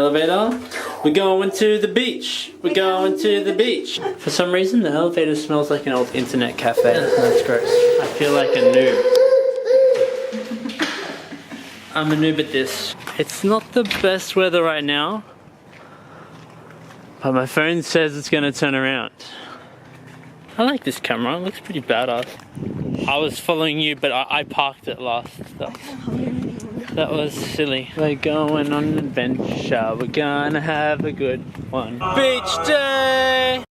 elevator. We're going to the beach. We're going to the beach. For some reason, the elevator smells like an old internet cafe. That's gross. I feel like a noob. I'm a noob at this. It's not the best weather right now, but my phone says it's gonna turn around. I like this camera, it looks pretty badass. I was following you, but I parked it last. That was silly. We're going on an adventure, we're gonna have a good one. Beach day!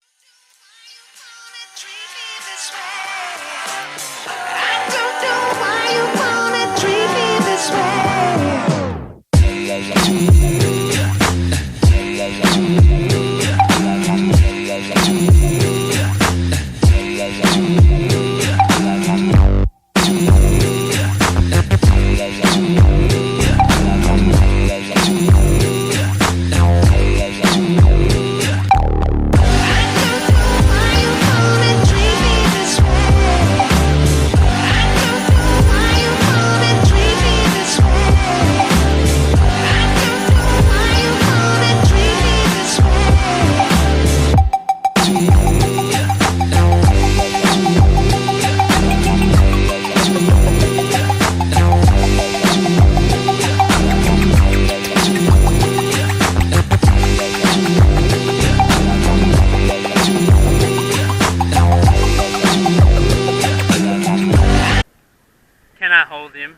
Can I hold him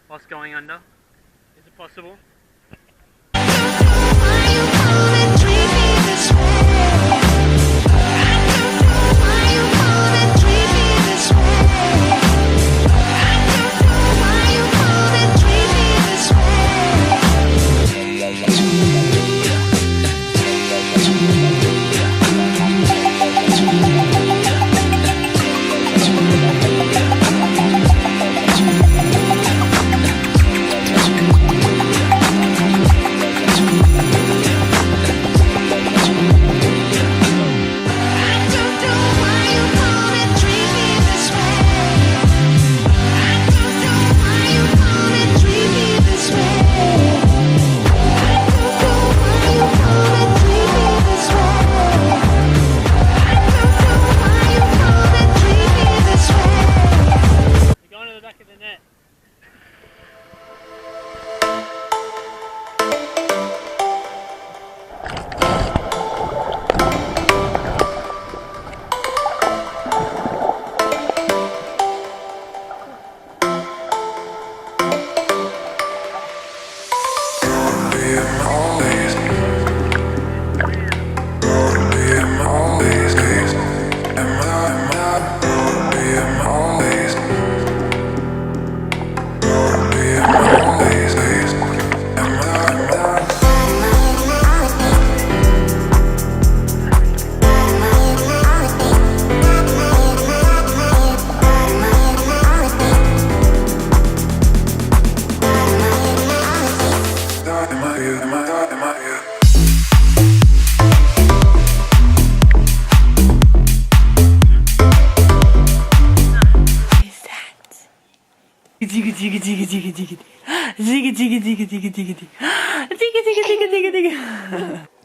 whilst going under? Is it possible?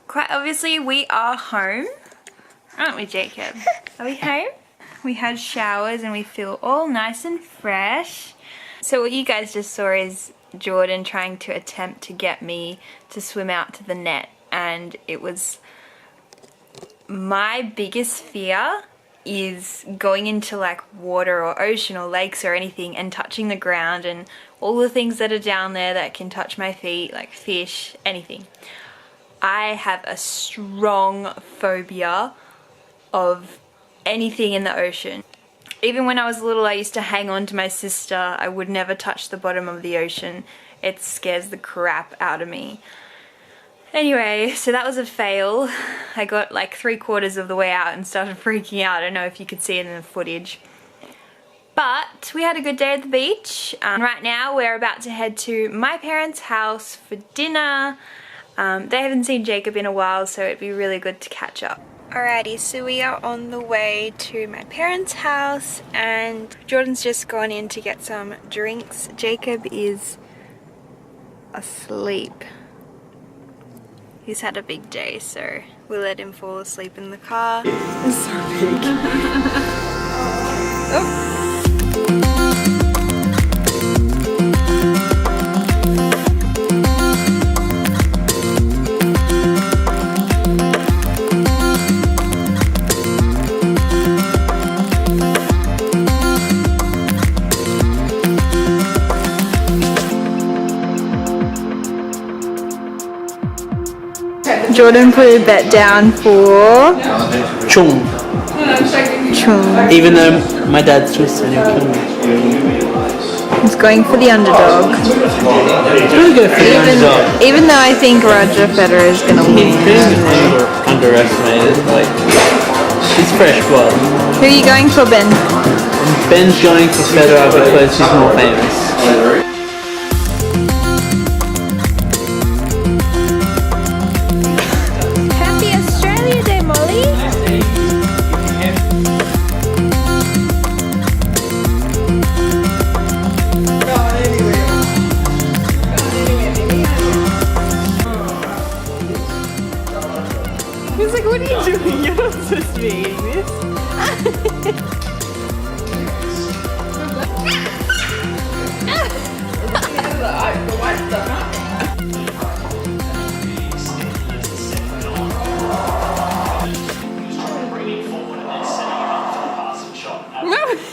Quite obviously we are home, aren't we, Jacob? Are we home? We had showers and we feel all nice and fresh. So what you guys just saw is Jordan trying to attempt to get me to swim out to the net, and it was my biggest fear is going into like water or ocean or lakes or anything and touching the ground and all the things that are down there that can touch my feet, like fish, anything. I have a strong phobia of anything in the ocean. Even when I was little, I used to hang on to my sister. I would never touch the bottom of the ocean. It scares the crap out of me. Anyway, so that was a fail. I got like 3/4 of the way out and started freaking out. I don't know if you could see it in the footage. But we had a good day at the beach. Right now we're about to head to my parents' house for dinner. They haven't seen Jacob in a while, so it'd be really good to catch up. Alrighty, so we are on the way to my parents' house and Jordan's just gone in to get some drinks. Jacob is asleep. He's had a big day, so we let him fall asleep in the car. It's so big. Oh. Jordan put a bet down for Chung. Chung. Even though my dad's twisted, he'll kill me. He's going for the underdog. He'll go for the underdog. Even though I think Roger Federer is going to win. He's being underestimated. Like, he's fresh blood. Who are you going for, Ben? Ben's going for Federer because he's more famous. He's like, what are you doing? You're not supposed to be eating this.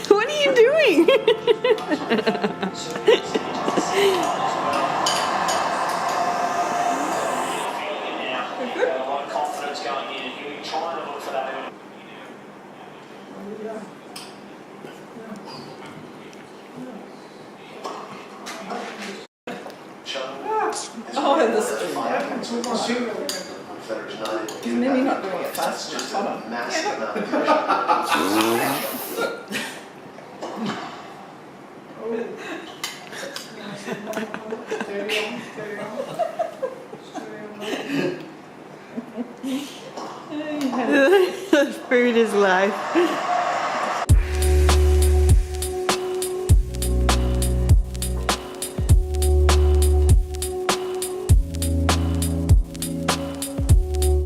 What are you doing? Oh, this is maybe not doing it fast. Just hold on. Food is life.